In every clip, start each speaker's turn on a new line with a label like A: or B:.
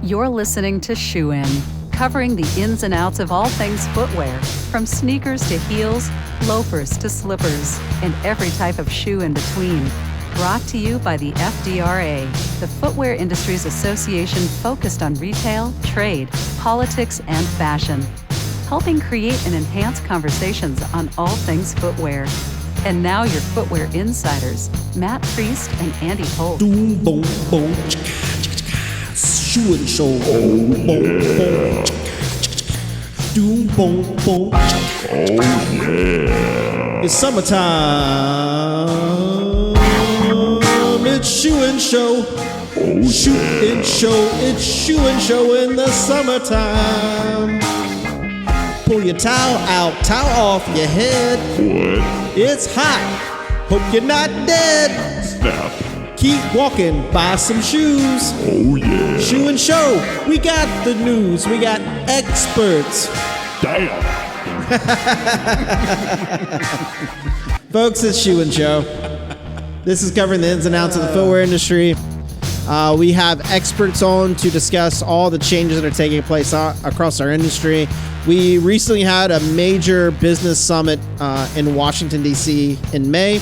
A: You're listening to Shoe In, covering the ins and outs of all things footwear, from sneakers to heels, loafers to slippers, and every type of shoe in between. Brought to you by the FDRA, the Footwear Industries Association focused on retail, trade, politics, and fashion, helping create and enhance conversations on all things footwear. And now your footwear insiders, Matt Priest and Andy Holt.
B: Doom, boom, boom, Shoe and show. Boom, boom, doom, boom, boom.
C: Oh yeah.
B: It's summertime. It's shoe and show.
C: Oh
B: Shoe
C: yeah.
B: and show. It's shoe and show in the summertime. Pull your towel out, towel off your head.
C: What?
B: It's hot. Hope you're not dead.
C: Snap.
B: Keep walking, buy some shoes.
C: Oh yeah.
B: Shoe and show. We got the news. We got experts.
C: Damn.
B: Folks, it's Shoe and Show. This is covering the ins and outs of the footwear industry. We have experts on to discuss all the changes that are taking place across our industry. We recently had a major business summit in Washington, D.C. in May,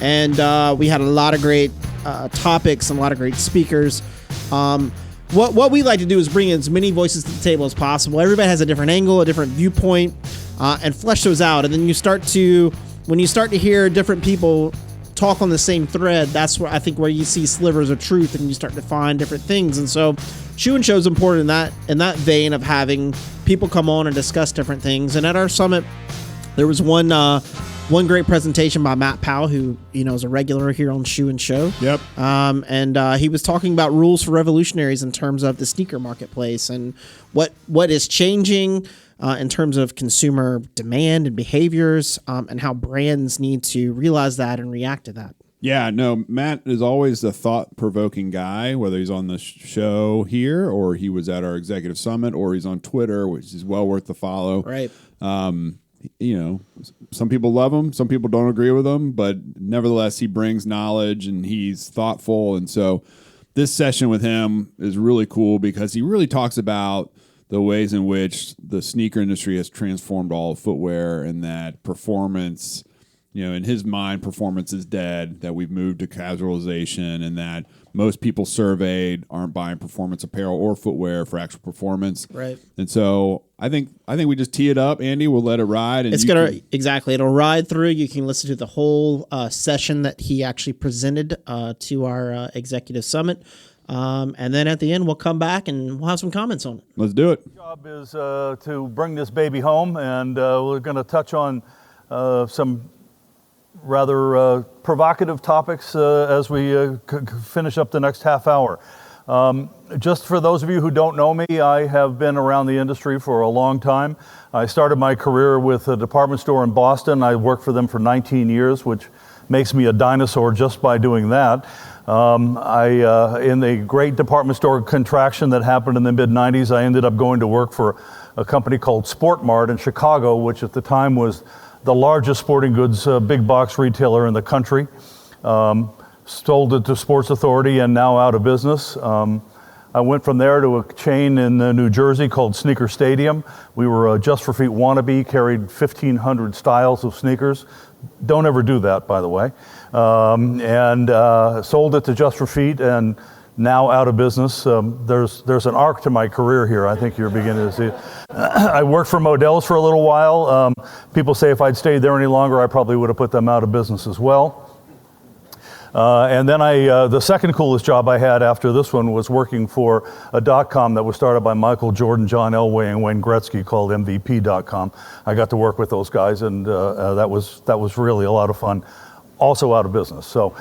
B: and we had a lot of great topics and a lot of great speakers. What we like to do is bring in as many voices to the table as possible. Everybody has a different angle, a different viewpoint, and flesh those out. And then when you start to hear different people talk on the same thread, that's where I think where you see slivers of truth and you start to find different things. And so Shoe and Show is important in that vein of having people come on and discuss different things. And at our summit, there was one great presentation by Matt Powell, who is a regular here on Shoe and Show.
D: Yep.
B: And he was talking about rules for Revolutionaries in terms of the sneaker marketplace and what is changing in terms of consumer demand and behaviors, and how brands need to realize that and react to that.
D: Yeah, no, Matt is always a thought-provoking guy, whether he's on the show here or he was at our executive summit or he's on Twitter, which is well worth the follow.
B: Right.
D: Some people love him, some people don't agree with him, but nevertheless, he brings knowledge and he's thoughtful. And so this session with him is really cool because he really talks about the ways in which the sneaker industry has transformed all of footwear, and that performance, in his mind, performance is dead, that we've moved to casualization, and that most people surveyed aren't buying performance apparel or footwear for actual performance.
B: Right.
D: And so I think we just tee it up, Andy. We'll let it ride. And
B: it'll ride through. You can listen to the whole session that he actually presented to our executive summit. And then at the end, we'll come back and we'll have some comments on it.
D: Let's do it.
E: The job is to bring this baby home, and we're going to touch on some rather provocative topics as we finish up the next half hour. Just for those of you who don't know me, I have been around the industry for a long time. I started my career with a department store in Boston. I worked for them for 19 years, which makes me a dinosaur just by doing that. In the great department store contraction that happened in the mid-90s, I ended up going to work for a company called Sport Mart in Chicago, which at the time was the largest sporting goods big box retailer in the country. Sold it to Sports Authority and now out of business. I went from there to a chain in New Jersey called Sneaker Stadium. We were a Just for Feet wannabe, carried 1,500 styles of sneakers. Don't ever do that, by the way. And sold it to Just for Feet, and now out of business. There's an arc to my career here. I think you're beginning to see. I worked for Modell's for a little while. People say if I'd stayed there any longer, I probably would have put them out of business as well. And then the second coolest job I had after this one was working for a .com that was started by Michael Jordan, John Elway, and Wayne Gretzky, called MVP.com. I got to work with those guys, and that was really a lot of fun. Also out of business. So,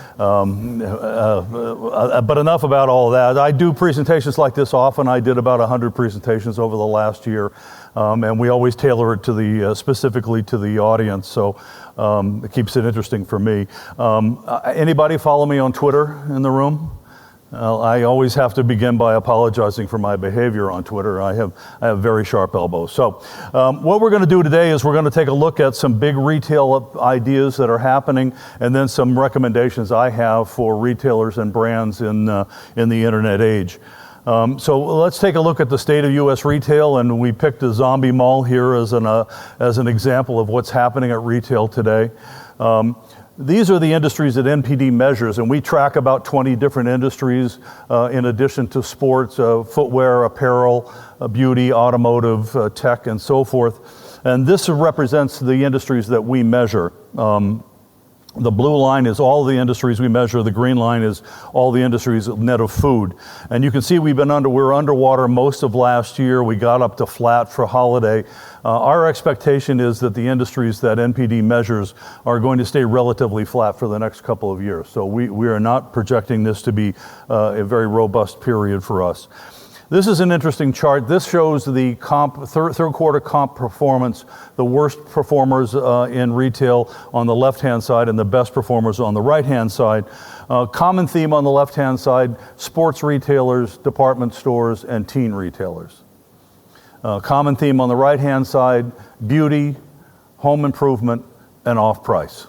E: but enough about all of that. I do presentations like this often. I did about 100 presentations over the last year, and we always tailor it to specifically to the audience. So it keeps it interesting for me. Anybody follow me on Twitter in the room? I always have to begin by apologizing for my behavior on Twitter. I have very sharp elbows. So what we're going to do today is we're going to take a look at some big retail ideas that are happening, and then some recommendations I have for retailers and brands in the internet age. So let's take a look at the state of U.S. retail, and we picked a zombie mall here as an example of what's happening at retail today. These are the industries that NPD measures, and we track about 20 different industries in addition to sports, footwear, apparel, beauty, automotive, tech, and so forth. And this represents the industries that we measure. The blue line is all the industries we measure. The green line is all the industries net of food. And you can see we're underwater most of last year. We got up to flat for holiday. Our expectation is that the industries that NPD measures are going to stay relatively flat for the next couple of years. So we are not projecting this to be a very robust period for us. This is an interesting chart. This shows the third quarter comp performance, the worst performers in retail on the left-hand side and the best performers on the right-hand side. Common theme on the left-hand side, sports retailers, department stores, and teen retailers. Common theme on the right-hand side, beauty, home improvement, and off-price.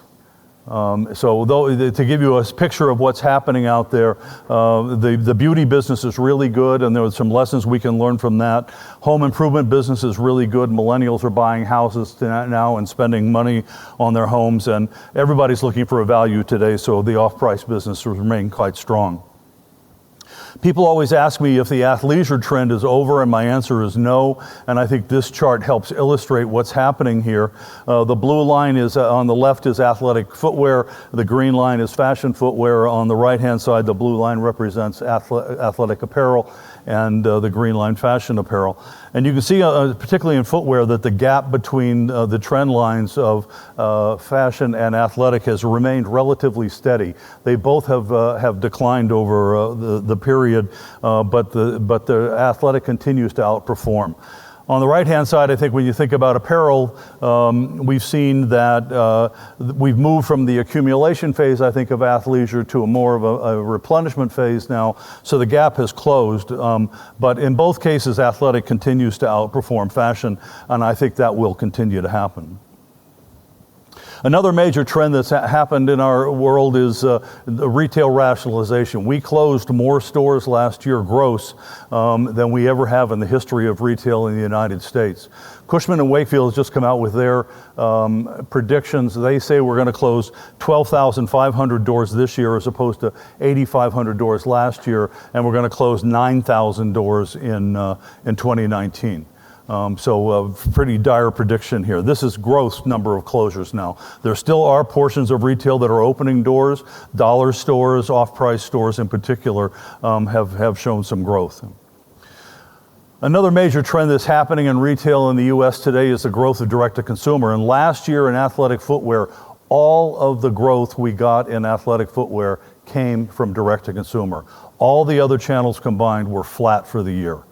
E: To give you a picture of what's happening out there, the beauty business is really good, and there are some lessons we can learn from that. Home improvement business is really good. Millennials are buying houses now and spending money on their homes, and everybody's looking for a value today, so the off-price business will remain quite strong. People always ask me if the athleisure trend is over, and my answer is no. And I think this chart helps illustrate what's happening here. The blue line is on the left is athletic footwear. The green line is fashion footwear. On the right-hand side, the blue line represents athletic apparel, and the green line fashion apparel. And you can see, particularly in footwear, that the gap between the trend lines of fashion and athletic has remained relatively steady. They both have declined over the period, but the athletic continues to outperform. On the right-hand side, I think when you think about apparel, we've seen that we've moved from the accumulation phase, I think, of athleisure to more of a replenishment phase now. So the gap has closed. But in both cases, athletic continues to outperform fashion, and I think that will continue to happen. Another major trend that's happened in our world is the retail rationalization. We closed more stores last year gross than we ever have in the history of retail in the United States. Cushman & Wakefield has just come out with their predictions. They say we're going to close 12,500 doors this year as opposed to 8,500 doors last year, and we're going to close 9,000 doors in 2019. So pretty dire prediction here. This is gross number of closures now. There still are portions of retail that are opening doors. Dollar stores, off-price stores in particular, have shown some growth. Another major trend that's happening in retail in the U.S. today is the growth of direct-to-consumer. And last year in athletic footwear, all of the growth we got in athletic footwear came from direct-to-consumer. All the other channels combined were flat for the year.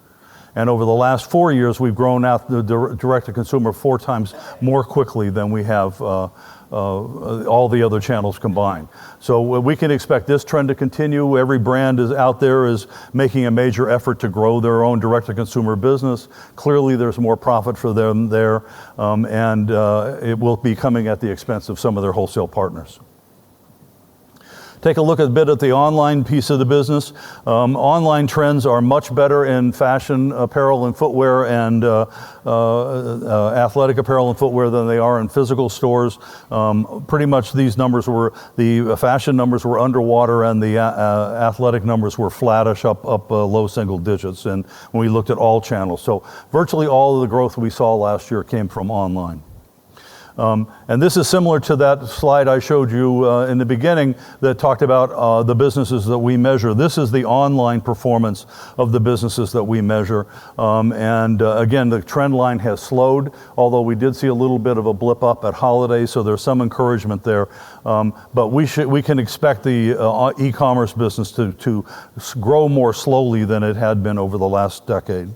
E: And over the last 4 years, we've grown out the direct-to-consumer 4 times more quickly than we have all the other channels combined. So we can expect this trend to continue. Every brand out there is making a major effort to grow their own direct-to-consumer business. Clearly, there's more profit for them there, and it will be coming at the expense of some of their wholesale partners. Take a look a bit at the online piece of the business. Online trends are much better in fashion apparel and footwear and athletic apparel and footwear than they are in physical stores. Pretty much these numbers the fashion numbers were underwater and the athletic numbers were flattish up low single digits, and when we looked at all channels. So virtually all of the growth we saw last year came from online. And this is similar to that slide I showed you in the beginning that talked about the businesses that we measure. This is the online performance of the businesses that we measure. Again, the trend line has slowed, although we did see a little bit of a blip up at holiday, so there's some encouragement there. But we can expect the e-commerce business to grow more slowly than it had been over the last decade.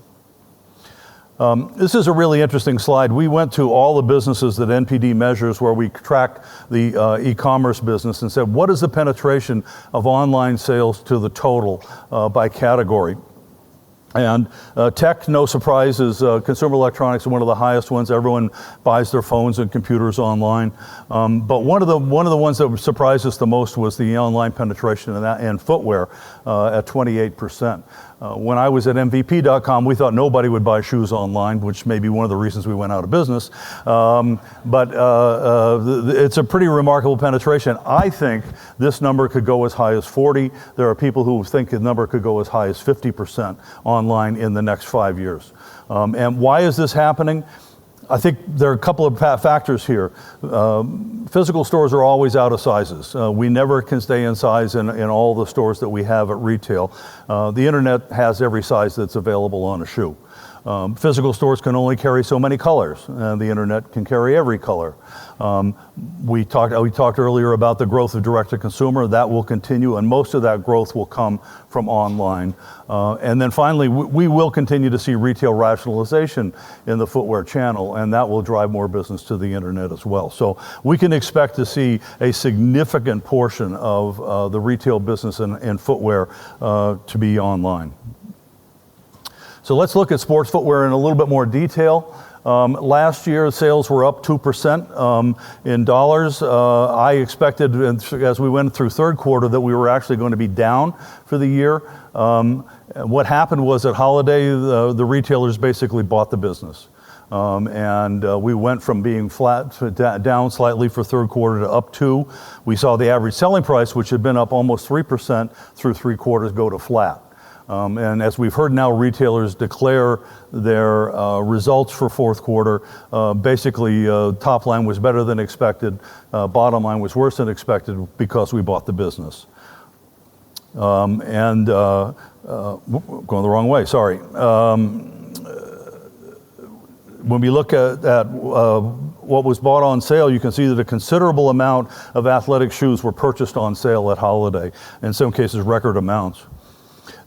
E: This is a really interesting slide. We went to all the businesses that NPD measures where we track the e-commerce business and said, what is the penetration of online sales to the total by category? And tech, no surprise, is consumer electronics is one of the highest ones. Everyone buys their phones and computers online. But one of the ones that surprised us the most was the online penetration in footwear at 28%. When I was at MVP.com, we thought nobody would buy shoes online, which may be one of the reasons we went out of business. But it's a pretty remarkable penetration. I think this number could go as high as 40. There are people who think the number could go as high as 50% online in the next 5 years. And why is this happening? I think there are a couple of factors here. Physical stores are always out of sizes. We never can stay in size in all the stores that we have at retail. The internet has every size that's available on a shoe. Physical stores can only carry so many colors, and the internet can carry every color. We talked earlier about the growth of direct-to-consumer. That will continue, and most of that growth will come from online. And then finally, we will continue to see retail rationalization in the footwear channel, and that will drive more business to the internet as well. So we can expect to see a significant portion of the retail business in footwear to be online. So let's look at sports footwear in a little bit more detail. Last year, sales were up 2% in dollars. I expected, as we went through third quarter, that we were actually going to be down for the year. What happened was at holiday, the retailers basically bought the business. And we went from being flat to down slightly for third quarter to up 2%. We saw the average selling price, which had been up almost 3% through 3 quarters, go to flat. And as we've heard now, retailers declare their results for fourth quarter. Basically, top line was better than expected. Bottom line was worse than expected because we bought the business. Going the wrong way, sorry. When we look at what was bought on sale, you can see that a considerable amount of athletic shoes were purchased on sale at holiday, in some cases record amounts.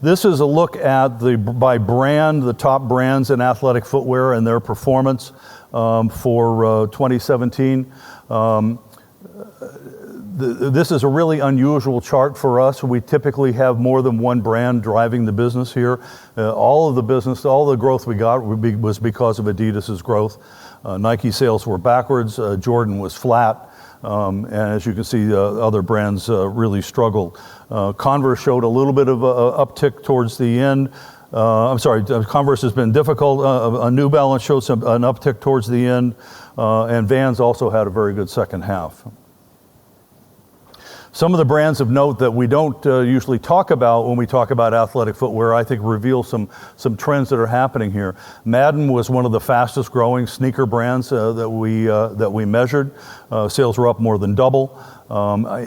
E: This is a look at by brand, the top brands in athletic footwear and their performance for 2017. This is a really unusual chart for us. We typically have more than one brand driving the business here. All of the growth we got was because of Adidas's growth. Nike sales were backwards. Jordan was flat. And as you can see, other brands really struggled. Converse showed a little bit of an uptick towards the end. Converse has been difficult. New Balance showed an uptick towards the end. And Vans also had a very good second half. Some of the brands of note that we don't usually talk about when we talk about athletic footwear, I think reveal some trends that are happening here. Madden was one of the fastest growing sneaker brands that we measured. Sales were up more than double.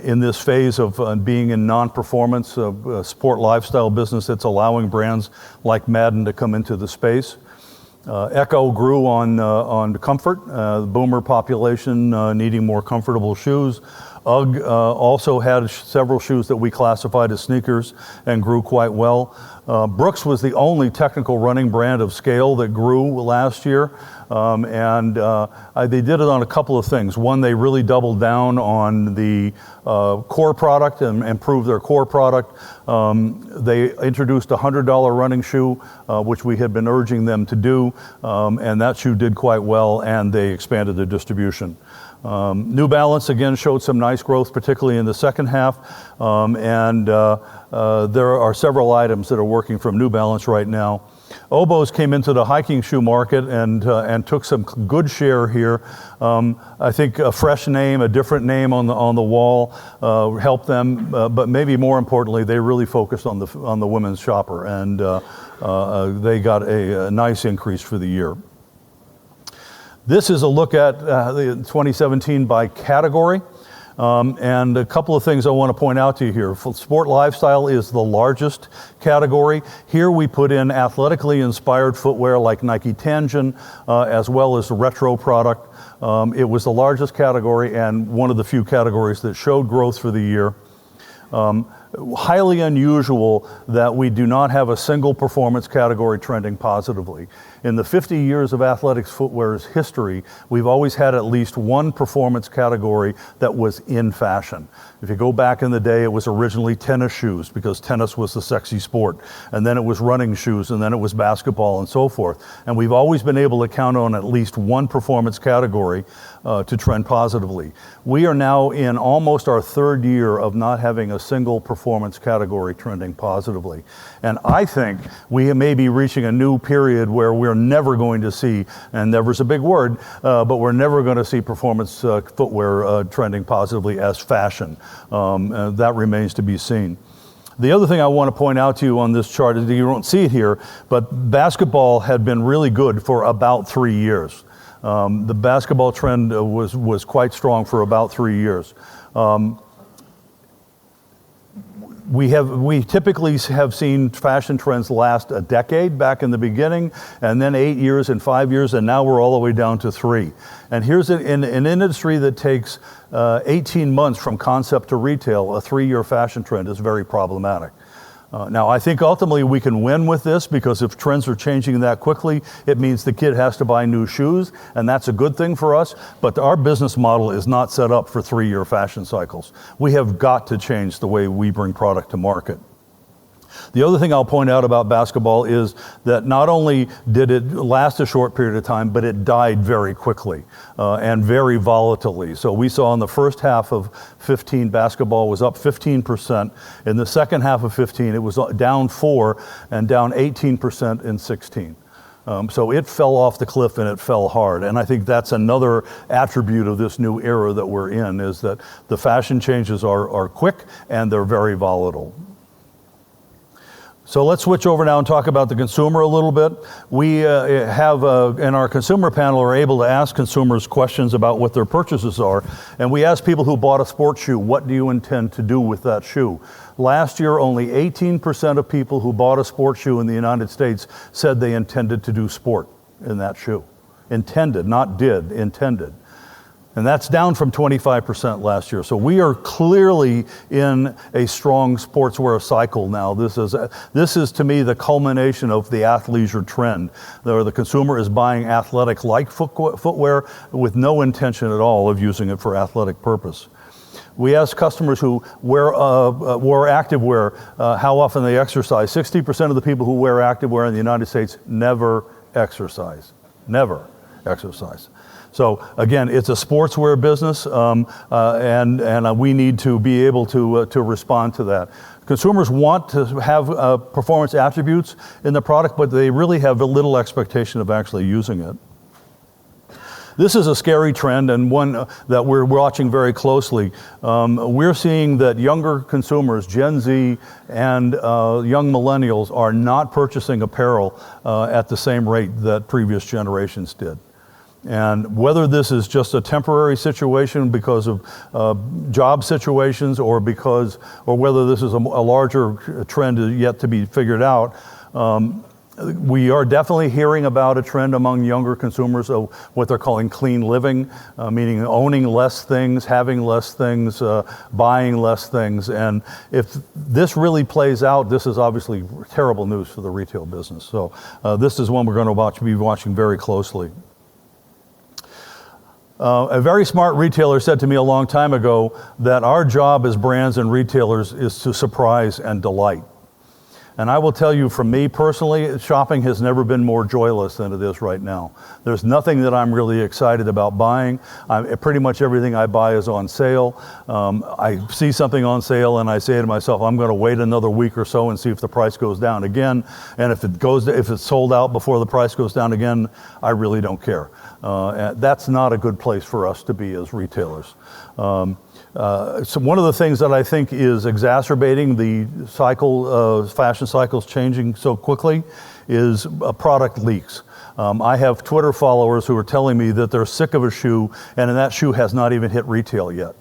E: In this phase of being in non-performance, sport lifestyle business, it's allowing brands like Madden to come into the space. Echo grew on comfort, the boomer population needing more comfortable shoes. UGG also had several shoes that we classified as sneakers and grew quite well. Brooks was the only technical running brand of scale that grew last year. They did it on a couple of things. One, they really doubled down on the core product and improved their core product. They introduced a $100 running shoe, which we had been urging them to do, and that shoe did quite well, and they expanded their distribution. New Balance again showed some nice growth, particularly in the second half, and there are several items that are working from New Balance right now. Oboz came into the hiking shoe market and took some good share here. I think a fresh name, a different name on the wall helped them, but maybe more importantly, they really focused on the women's shopper, and they got a nice increase for the year. This is a look at the 2017 by category. And a couple of things I want to point out to you here. Sport lifestyle is the largest category. Here we put in athletically inspired footwear like Nike Tangen, as well as retro product. It was the largest category and one of the few categories that showed growth for the year. highly unusual that we do not have a single performance category trending positively. In the 50 years of athletics footwear's history, we've always had at least one performance category that was in fashion. If you go back in the day, it was originally tennis shoes because tennis was the sexy sport, and then it was running shoes, and then it was basketball and so forth. And we've always been able to count on at least one performance category to trend positively. We are now in almost our third year of not having a single performance category trending positively. And I think we may be reaching a new period where we're never going to see, and never's a big word, but we're never going to see performance footwear trending positively as fashion. That remains to be seen. The other thing I want to point out to you on this chart is that you don't see it here, but basketball had been really good for about 3 years. The basketball trend was quite strong for about 3 years. We typically have seen fashion trends last a decade back in the beginning, and then 8 years and 5 years, and now we're all the way down to 3. And here's an industry that takes 18 months from concept to retail. A 3-year fashion trend is very problematic. Now, I think ultimately we can win with this because if trends are changing that quickly, it means the kid has to buy new shoes, and that's a good thing for us. But our business model is not set up for 3-year fashion cycles. We have got to change the way we bring product to market. The other thing I'll point out about basketball is that not only did it last a short period of time, but it died very quickly and very volatilely. So we saw in the first half of 15, basketball was up 15%. In the second half of 15, it was down 4% and down 18% in 16. So it fell off the cliff and it fell hard. And I think that's another attribute of this new era that we're in, is that the fashion changes are quick and they're very volatile. So let's switch over now and talk about the consumer a little bit. We have, in our consumer panel, are able to ask consumers questions about what their purchases are. And we ask people who bought a sports shoe, what do you intend to do with that shoe? Last year, only 18% of people who bought a sports shoe in the United States said they intended to do sport in that shoe. Intended, not did, intended. And that's down from 25% last year. So we are clearly in a strong sportswear cycle now. This is to me the culmination of the athleisure trend. The consumer is buying athletic-like footwear with no intention at all of using it for athletic purpose. We asked customers who wore activewear how often they exercise. 60% of the people who wear activewear in the United States never exercise. Never exercise. So again, it's a sportswear business, and we need to be able to respond to that. Consumers want to have performance attributes in the product, but they really have a little expectation of actually using it. This is a scary trend and one that we're watching very closely. We're seeing that younger consumers, Gen Z and young millennials, are not purchasing apparel at the same rate that previous generations did. And whether this is just a temporary situation because of job situations or whether this is a larger trend yet to be figured out, we are definitely hearing about a trend among younger consumers of what they're calling clean living, meaning owning less things, having less things, buying less things. And if this really plays out, this is obviously terrible news for the retail business. So this is one we're going to be watching very closely. A very smart retailer said to me a long time ago that our job as brands and retailers is to surprise and delight. And I will tell you, from me personally, shopping has never been more joyless than it is right now. There's nothing that I'm really excited about buying. Pretty much everything I buy is on sale. I see something on sale and I say to myself, I'm going to wait another week or so and see if the price goes down again. And if it's sold out before the price goes down again, I really don't care. That's not a good place for us to be as retailers. So one of the things that I think is exacerbating the fashion cycles changing so quickly is product leaks. I have Twitter followers who are telling me that they're sick of a shoe and that shoe has not even hit retail yet.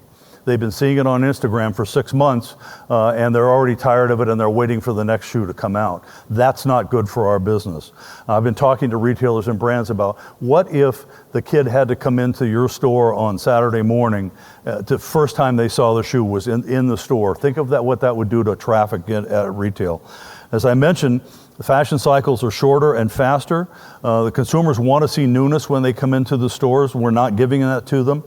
E: They've been seeing it on Instagram for 6 months, and they're already tired of it, and they're waiting for the next shoe to come out. That's not good for our business. I've been talking to retailers and brands about what if the kid had to come into your store on Saturday morning, the first time they saw the shoe was in the store. Think of that, what that would do to traffic at retail. As I mentioned, the fashion cycles are shorter and faster. The consumers want to see newness when they come into the stores. We're not giving that to them.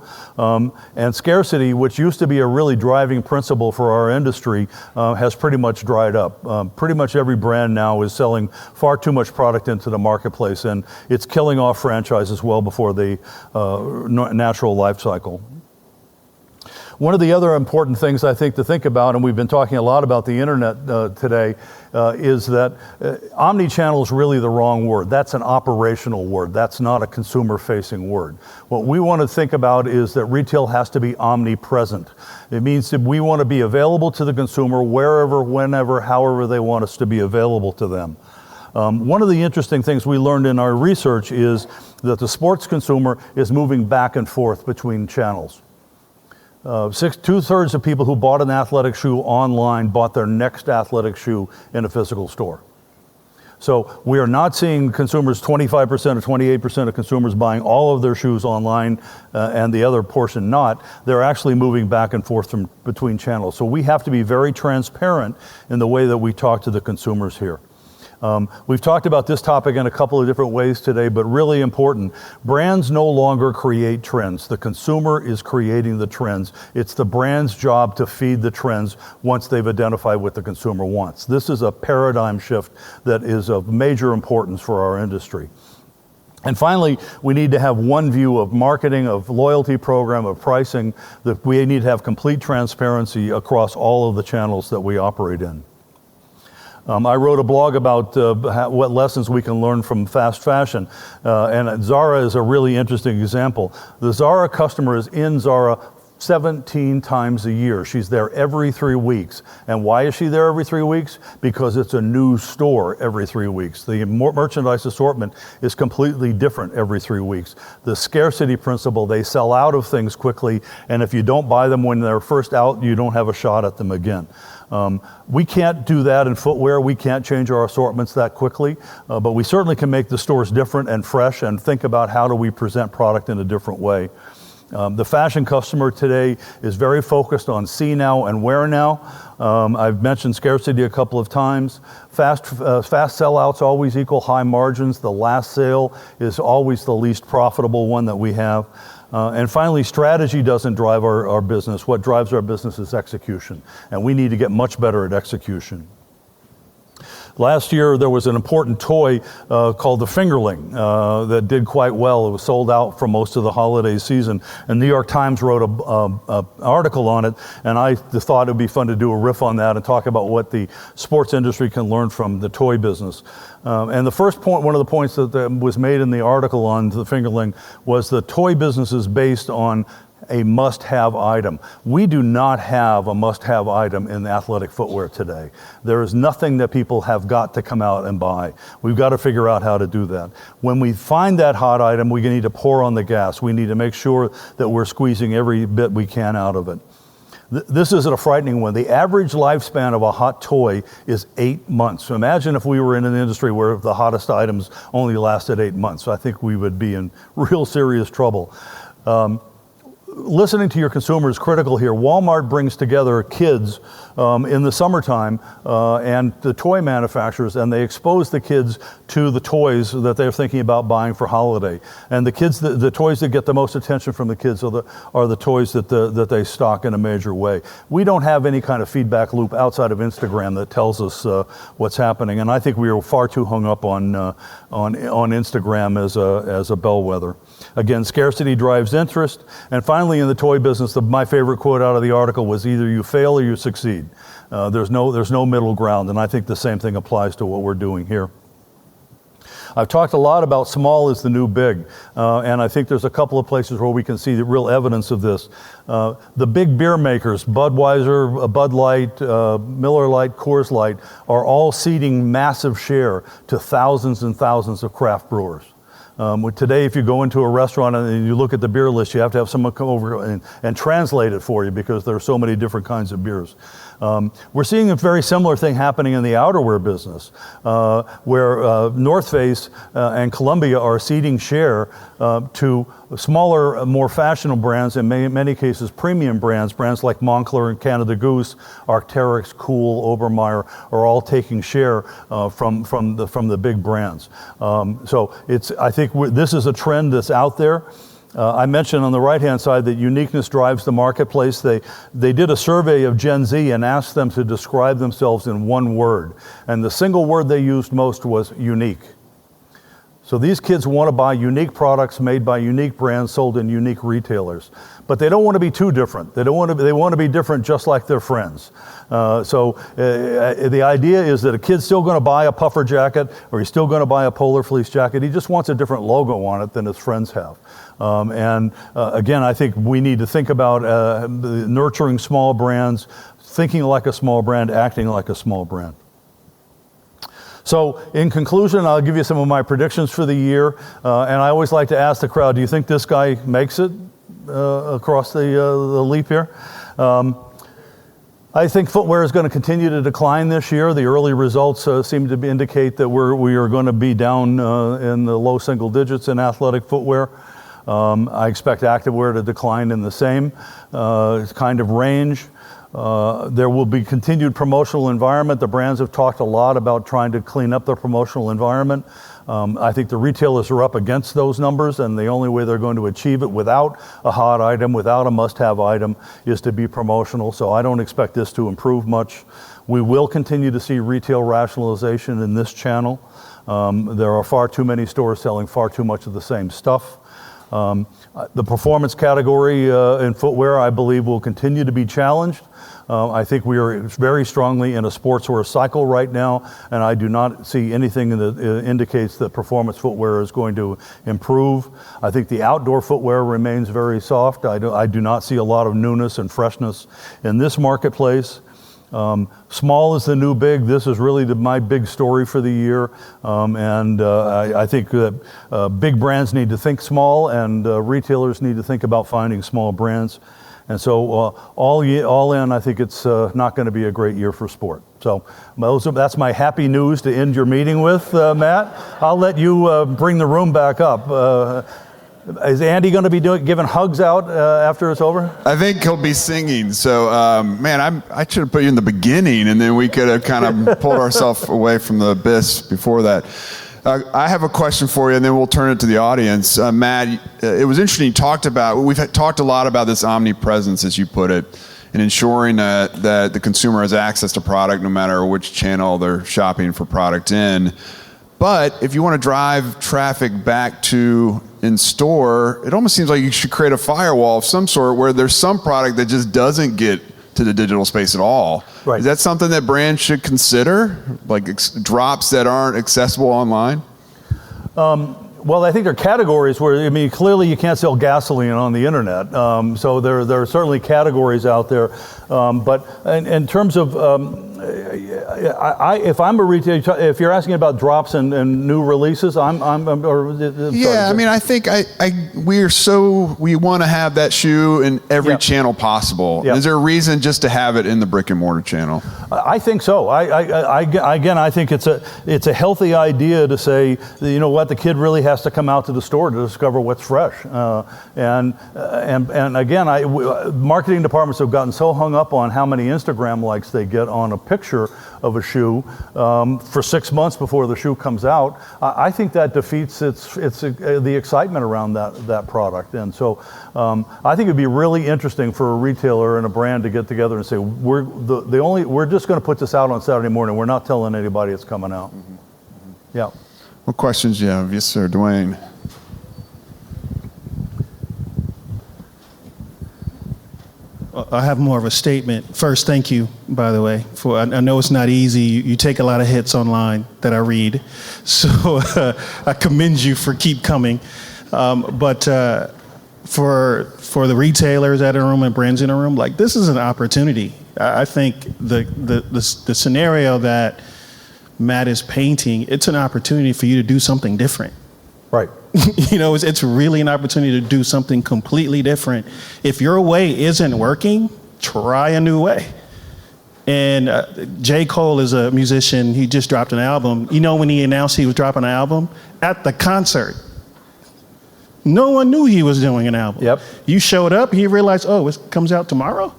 E: And scarcity, which used to be a really driving principle for our industry, has pretty much dried up. Pretty much every brand now is selling far too much product into the marketplace, and it's killing off franchises well before the natural life cycle. One of the other important things I think to think about, and we've been talking a lot about the internet today, is that omni-channel is really the wrong word. That's an operational word. That's not a consumer-facing word. What we want to think about is that retail has to be omnipresent. It means that we want to be available to the consumer wherever, whenever, however they want us to be available to them. One of the interesting things we learned in our research is that the sports consumer is moving back and forth between channels. 2/3 of people who bought an athletic shoe online bought their next athletic shoe in a physical store. So we are not seeing consumers, 25% or 28% of consumers buying all of their shoes online and the other portion not. They're actually moving back and forth between channels. So we have to be very transparent in the way that we talk to the consumers here. We've talked about this topic in a couple of different ways today, but really important. Brands no longer create trends. The consumer is creating the trends. It's the brand's job to feed the trends once they've identified what the consumer wants. This is a paradigm shift that is of major importance for our industry. And finally, we need to have one view of marketing, of loyalty program, of pricing, that we need to have complete transparency across all of the channels that we operate in. I wrote a blog about what lessons we can learn from fast fashion, and Zara is a really interesting example. The Zara customer is in Zara 17 times a year. She's there every 3 weeks. And why is she there every 3 weeks? Because it's a new store every 3 weeks. The merchandise assortment is completely different every 3 weeks. The scarcity principle, they sell out of things quickly, and if you don't buy them when they're first out, you don't have a shot at them again. We can't do that in footwear. We can't change our assortments that quickly, but we certainly can make the stores different and fresh and think about how do we present product in a different way. The fashion customer today is very focused on see now and wear now. I've mentioned scarcity a couple of times. Fast sellouts always equal high margins. The last sale is always the least profitable one that we have. And finally, strategy doesn't drive our business. What drives our business is execution, and we need to get much better at execution. Last year, there was an important toy called the Fingerling that did quite well. It was sold out for most of the holiday season. And New York Times wrote an article on it, and I thought it would be fun to do a riff on that and talk about what the sports industry can learn from the toy business. And the first point, one of the points that was made in the article on the Fingerling was the toy business is based on a must-have item. We do not have a must-have item in athletic footwear today. There is nothing that people have got to come out and buy. We've got to figure out how to do that. When we find that hot item, we need to pour on the gas. We need to make sure that we're squeezing every bit we can out of it. This is a frightening one. The average lifespan of a hot toy is 8 months. So imagine if we were in an industry where the hottest items only lasted 8 months. I think we would be in real serious trouble. Listening to your consumer is critical here. Walmart brings together kids in the summertime and the toy manufacturers, and they expose the kids to the toys that they're thinking about buying for holiday. And the kids, the toys that get the most attention from the kids are the toys that they stock in a major way. We don't have any kind of feedback loop outside of Instagram that tells us what's happening, and I think we are far too hung up on Instagram as a bellwether. Again, scarcity drives interest. And finally, in the toy business, my favorite quote out of the article was either you fail or you succeed. There's no middle ground, and I think the same thing applies to what we're doing here. I've talked a lot about small is the new big, and I think there's a couple of places where we can see the real evidence of this. The big beer makers, Budweiser, Bud Light, Miller Lite, Coors Light, are all ceding massive share to thousands and thousands of craft brewers. Today, if you go into a restaurant and you look at the beer list, you have to have someone come over and translate it for you because there are so many different kinds of beers. We're seeing a very similar thing happening in the outerwear business, where North Face and Columbia are ceding share to smaller, more fashionable brands, in many cases premium brands like Moncler and Canada Goose, Arc'teryx, Kool, Obermeyer are all taking share from the big brands. So I think this is a trend that's out there. I mentioned on the right-hand side that uniqueness drives the marketplace. They did a survey of Gen Z and asked them to describe themselves in one word. And the single word they used most was unique. So these kids want to buy unique products made by unique brands sold in unique retailers. But they don't want to be too different. They want to be different just like their friends. So the idea is that a kid's still going to buy a puffer jacket or he's still going to buy a polar fleece jacket. He just wants a different logo on it than his friends have. Again, I think we need to think about nurturing small brands, thinking like a small brand, acting like a small brand. So in conclusion, I'll give you some of my predictions for the year. And I always like to ask the crowd, do you think this guy makes it across the leap here? I think footwear is going to continue to decline this year. The early results seem to indicate that we are going to be down in the low single digits in athletic footwear. I expect activewear to decline in the same kind of range. There will be continued promotional environment. The brands have talked a lot about trying to clean up their promotional environment. I think the retailers are up against those numbers, and the only way they're going to achieve it without a hot item, without a must-have item, is to be promotional. So I don't expect this to improve much. We will continue to see retail rationalization in this channel. There are far too many stores selling far too much of the same stuff. The performance category in footwear, I believe, will continue to be challenged. I think we are very strongly in a sportswear cycle right now, and I do not see anything that indicates that performance footwear is going to improve. I think the outdoor footwear remains very soft. I do not see a lot of newness and freshness in this marketplace. Small is the new big. This is really my big story for the year. I think that big brands need to think small, and retailers need to think about finding small brands. And so all in, I think it's not going to be a great year for sport. So that's my happy news to end your meeting with, Matt. I'll let you bring the room back up. Is Andy going to be giving hugs out after it's over?
D: I think he'll be singing. So, I should have put you in the beginning, and then we could have kind of pulled ourselves away from the abyss before that. I have a question for you, and then we'll turn it to the audience. Matt, it was interesting. We've talked a lot about this omnipresence, as you put it, and ensuring that the consumer has access to product no matter which channel they're shopping for product in. But if you want to drive traffic back to in store, it almost seems like you should create a firewall of some sort where there's some product that just doesn't get to the digital space at all. Right. Is that something that brands should consider, like drops that aren't accessible online?
E: Well, I think there are categories where, clearly you can't sell gasoline on the internet. So there are certainly categories out there. But in terms of, if I'm a retailer, if you're asking about drops and new releases, I think we want to have that shoe in every channel possible. Yep. Is there a reason just to have it in the brick and mortar channel? I think so. I think it's a healthy idea to say, you know what, the kid really has to come out to the store to discover what's fresh. And again, marketing departments have gotten so hung up on how many Instagram likes they get on a picture of a shoe for 6 months before the shoe comes out. I think that defeats the excitement around that product. And so I think it'd be really interesting for a retailer and a brand to get together and say, we're just going to put this out on Saturday morning. We're not telling anybody it's coming out. Mm-hmm. Mm-hmm. Yeah.
D: What questions do you have? Yes, sir, Dwayne.
F: I have more of a statement. First, thank you, by the way. I know it's not easy. You take a lot of hits online that I read. So I commend you for keep coming. But for the retailers at a room and brands in a room, like, this is an opportunity. I think the scenario that Matt is painting, it's an opportunity for you to do something different.
E: Right.
F: It's really an opportunity to do something completely different. If your way isn't working, try a new way. And J. Cole is a musician. He just dropped an album. When he announced he was dropping an album? At the concert. No one knew he was doing an album.
E: Yep.
F: You showed up, he realized, it comes out tomorrow?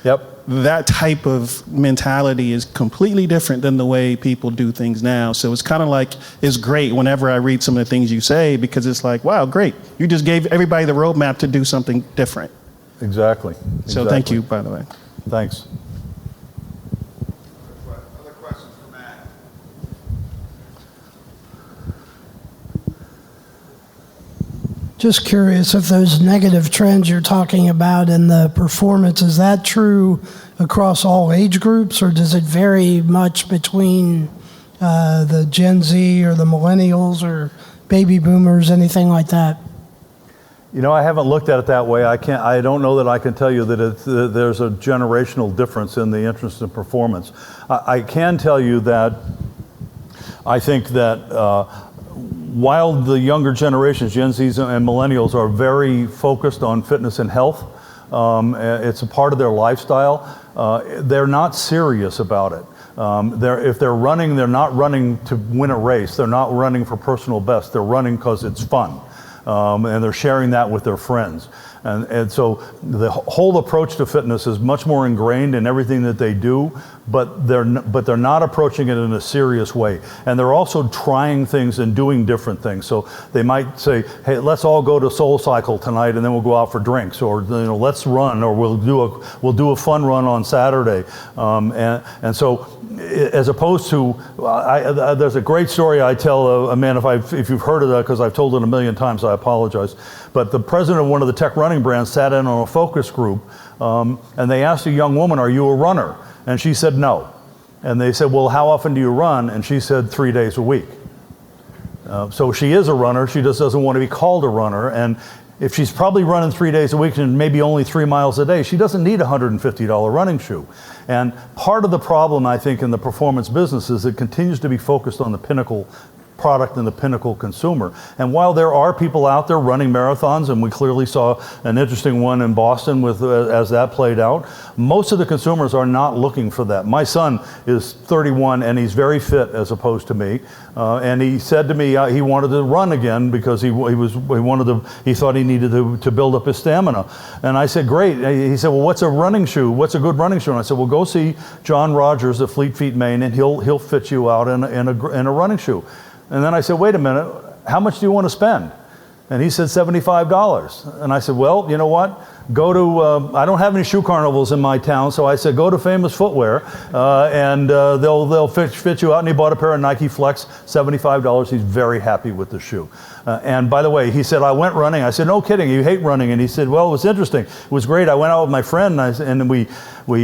E: Yep.
F: That type of mentality is completely different than the way people do things now. So it's kind of like, it's great whenever I read some of the things you say, because it's like, wow, great. You just gave everybody the roadmap to do something different.
E: Exactly.
F: So thank you, by the way.
E: Thanks.
D: Other questions for Matt?
G: Just curious if those negative trends you're talking about in the performance, is that true across all age groups, or does it vary much between the Gen Z or the millennials or baby boomers, anything like that?
E: I haven't looked at it that way. I don't know that I can tell you that there's a generational difference in the interest in performance. I can tell you that I think that while the younger generations, Gen Zs and millennials, are very focused on fitness and health, it's a part of their lifestyle, they're not serious about it. If they're running, they're not running to win a race. They're not running for personal best. They're running because it's fun. And they're sharing that with their friends. And so the whole approach to fitness is much more ingrained in everything that they do, but they're not approaching it in a serious way. And they're also trying things and doing different things. So they might say, hey, let's all go to Soul Cycle tonight and then we'll go out for drinks, or let's run, or we'll do a fun run on Saturday. And so as opposed to, there's a great story I tell, man, if you've heard of that, because I've told it a million times, I apologize. But the president of one of the tech running brands sat in on a focus group, and they asked a young woman, are you a runner? And she said no. And they said, well, how often do you run? And she said 3 days a week. So she is a runner, she just doesn't want to be called a runner. And if she's probably running 3 days a week and maybe only 3 miles a day, she doesn't need a $150 running shoe. And part of the problem, I think, in the performance business is it continues to be focused on the pinnacle product and the pinnacle consumer. And while there are people out there running marathons, and we clearly saw an interesting one in Boston with as that played out, most of the consumers are not looking for that. My son is 31 and he's very fit as opposed to me, and he said to me he wanted to run again because he thought he needed to build up his stamina. And I said, great. He said, well, what's a running shoe? What's a good running shoe? And I said, well, go see John Rogers at Fleet Feet, Maine, and he'll fit you out in a running shoe. And then I said, wait a minute, how much do you want to spend? And he said $75. And I said, well, you know what? Go to, I don't have any shoe carnivals in my town, so I said, go to Famous Footwear, and they'll fit you out. And he bought a pair of Nike Flex, $75. He's very happy with the shoe. And by the way, he said, I went running. I said, no kidding, you hate running. And he said, well, it was interesting. It was great. I went out with my friend, and we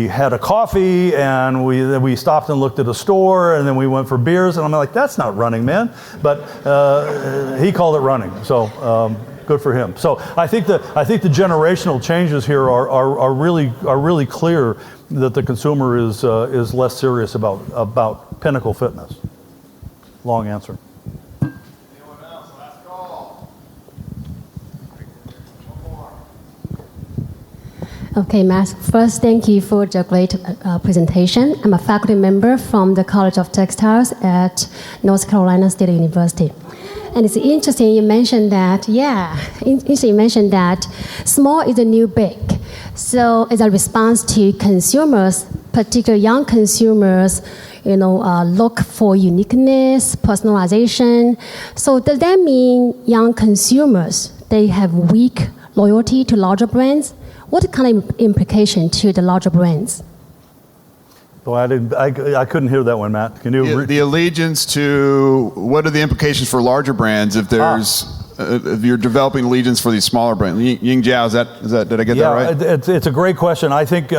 E: had a coffee, and we stopped and looked at a store, and then we went for beers. And I'm like, that's not running, man. But he called it running. So good for him. So I think the generational changes here are really clear that the consumer is less serious about pinnacle fitness. Long answer.
D: Anyone else? Last call. One more.
H: Okay, Matt, first, thank you for the great presentation. I'm a faculty member from the College of Textiles at North Carolina State University. And it's interesting you mentioned that, small is the new big. So as a response to consumers, particularly young consumers, look for uniqueness, personalization. So does that mean young consumers, they have weak loyalty to larger brands? What kind of implication to the larger brands?
E: Well, I couldn't hear that one, Matt. Can you?
D: The allegiance to, what are the implications for larger brands if there's, if you're developing allegiance for these smaller brands? Ying Jiao, did I get that right?
E: Yeah, it's a great question. I think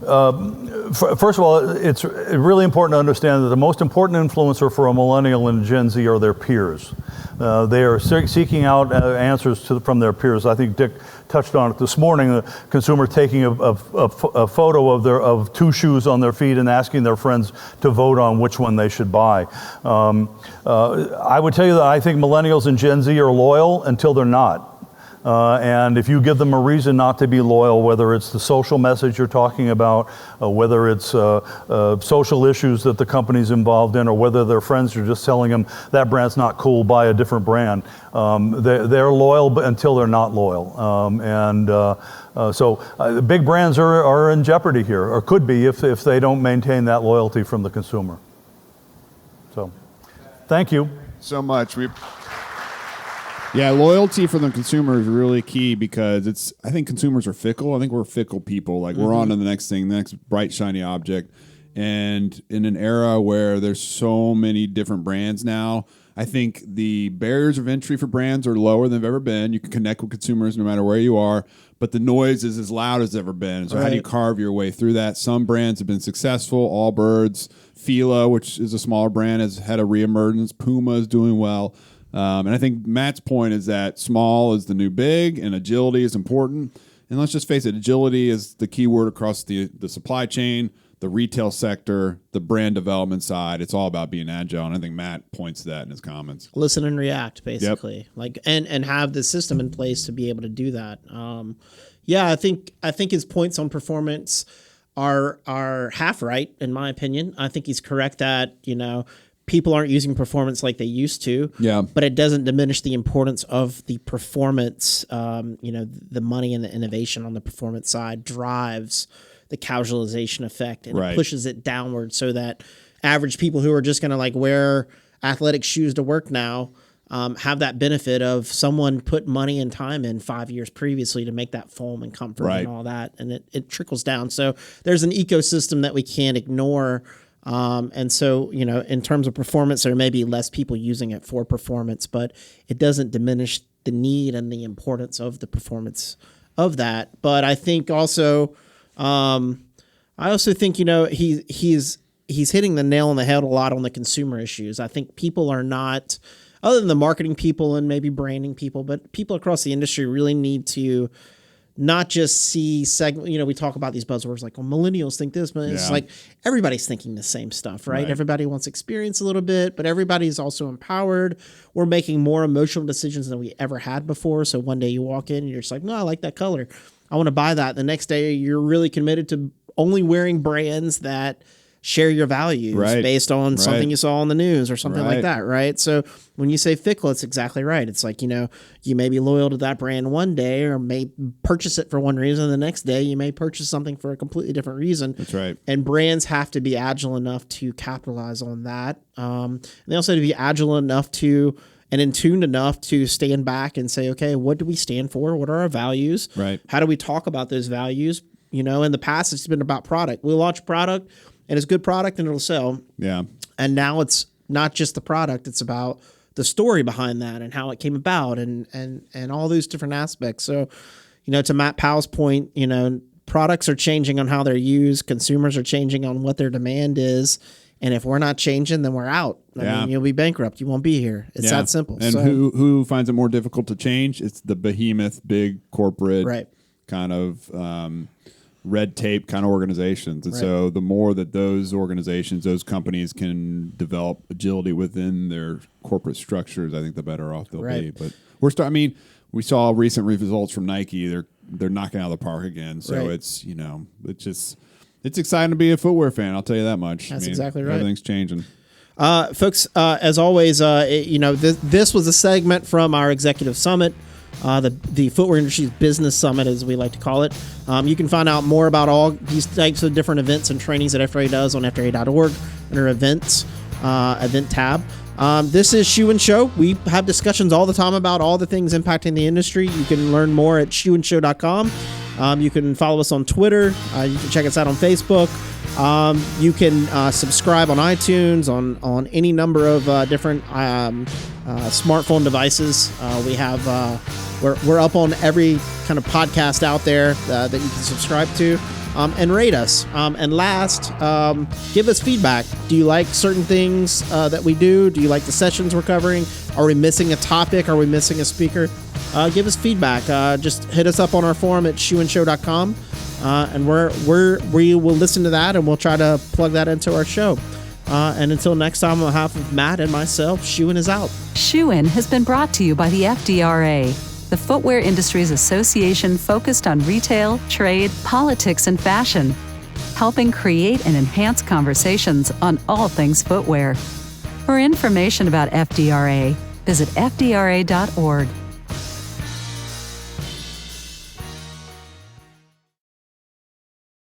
E: First of all, it's really important to understand that the most important influencer for a millennial and Gen Z are their peers. They are seeking out answers from their peers. I think Dick touched on it this morning. The consumer taking a photo of two shoes on their feet and asking their friends to vote on which one they should buy. I would tell you that I think millennials and Gen Z are loyal until they're not. And if you give them a reason not to be loyal, whether it's the social message you're talking about, whether it's social issues that the company's involved in, or whether their friends are just telling them that brand's not cool, buy a different brand, they're loyal until they're not loyal. So big brands are in jeopardy here, or could be if they don't maintain that loyalty from the consumer. So, thank you
D: so much. Yeah, loyalty for the consumer is really key because I think consumers are fickle. I think we're fickle people. Like we're on to the next thing, the next bright, shiny object. And in an era where there's so many different brands now, I think the barriers of entry for brands are lower than they've ever been. You can connect with consumers no matter where you are, but the noise is as loud as it's ever been. So how do you carve your way through that? Some brands have been successful. Allbirds, Fila, which is a smaller brand, has had a reemergence. Puma is doing well. And I think Matt's point is that small is the new big and agility is important. And let's just face it, agility is the key word across the supply chain, the retail sector, the brand development side. It's all about being agile. And I think Matt points to that in his comments.
B: Listen and react, basically. Yep. And have the system in place to be able to do that. I think his points on performance are half right, in my opinion. I think he's correct that, people aren't using performance like they used to. Yeah. But it doesn't diminish the importance of the performance. The money and the innovation on the performance side drives the casualization effect, and it pushes it downward so that average people who are just going to wear athletic shoes to work now have that benefit of someone put money and time in 5 years previously to make that foam and comfort and all that. And it trickles down. So there's an ecosystem that we can't ignore. And so, in terms of performance, there may be less people using it for performance, but it doesn't diminish the need and the importance of the performance of that. But I think also, he's hitting the nail on the head a lot on the consumer issues. I think people are not, other than the marketing people and maybe branding people, but people across the industry really need to not just see segment. We talk about these buzzwords like, millennials think this, but it's like everybody's thinking the same stuff, right? Everybody wants experience a little bit, but everybody's also empowered. We're making more emotional decisions than we ever had before. So one day you walk in and you're just like, no, I like that color. I want to buy that. The next day you're really committed to only wearing brands that share your values based on something you saw on the news or something like that, right? So when you say fickle, it's exactly right. It's like, you may be loyal to that brand one day or may purchase it for one reason. The next day you may purchase something for a completely different reason.
D: That's right.
B: And brands have to be agile enough to capitalize on that. And they also have to be agile enough to and in tune enough to stand back and say, okay, what do we stand for? What are our values?
D: Right.
B: How do we talk about those values? In the past, it's been about product. We'll launch a product, and it's a good product, and it'll sell.
D: Yeah.
B: And now it's not just the product; it's about the story behind that and how it came about, and all those different aspects. So, to Matt Powell's point, products are changing on how they're used. Consumers are changing on what their demand is. And if we're not changing, then we're out. I mean, you'll be bankrupt. You won't be here. It's that simple.
D: And who finds it more difficult to change? It's the behemoth, big corporate kind of red tape kind of organizations. And so the more that those organizations, those companies can develop agility within their corporate structures, I think the better off they'll be. But we saw recent results from Nike. They're knocking out of the park again. So it's it's exciting to be a footwear fan. I'll tell you that much.
B: That's exactly right.
D: Everything's changing.
B: Folks, as always, this was a segment from our Executive Summit, the Footwear Industry's Business Summit, as we like to call it. You can find out more about all these types of different events and trainings that FDRA does on FDRA.org under events, event tab. This is Shoe and Show. We have discussions all the time about all the things impacting the industry. You can learn more at shoeandshow.com. You can follow us on Twitter. You can check us out on Facebook. You can subscribe on iTunes, on any number of different smartphone devices. We have we're up on every kind of podcast out there that you can subscribe to. and rate us. And last, give us feedback. Do you like certain things that we do? Do you like the sessions we're covering? Are we missing a topic? Are we missing a speaker? Give us feedback. Just hit us up on our forum at shoeandshow.com, and we will listen to that, and we'll try to plug that into our show. And until next time, on behalf of Matt and myself, Shoe In is out.
A: Shoe In has been brought to you by the FDRA, the Footwear Industries Association focused on retail, trade, politics, and fashion, helping create and enhance conversations on all things footwear. For information about FDRA, visit fdra.org.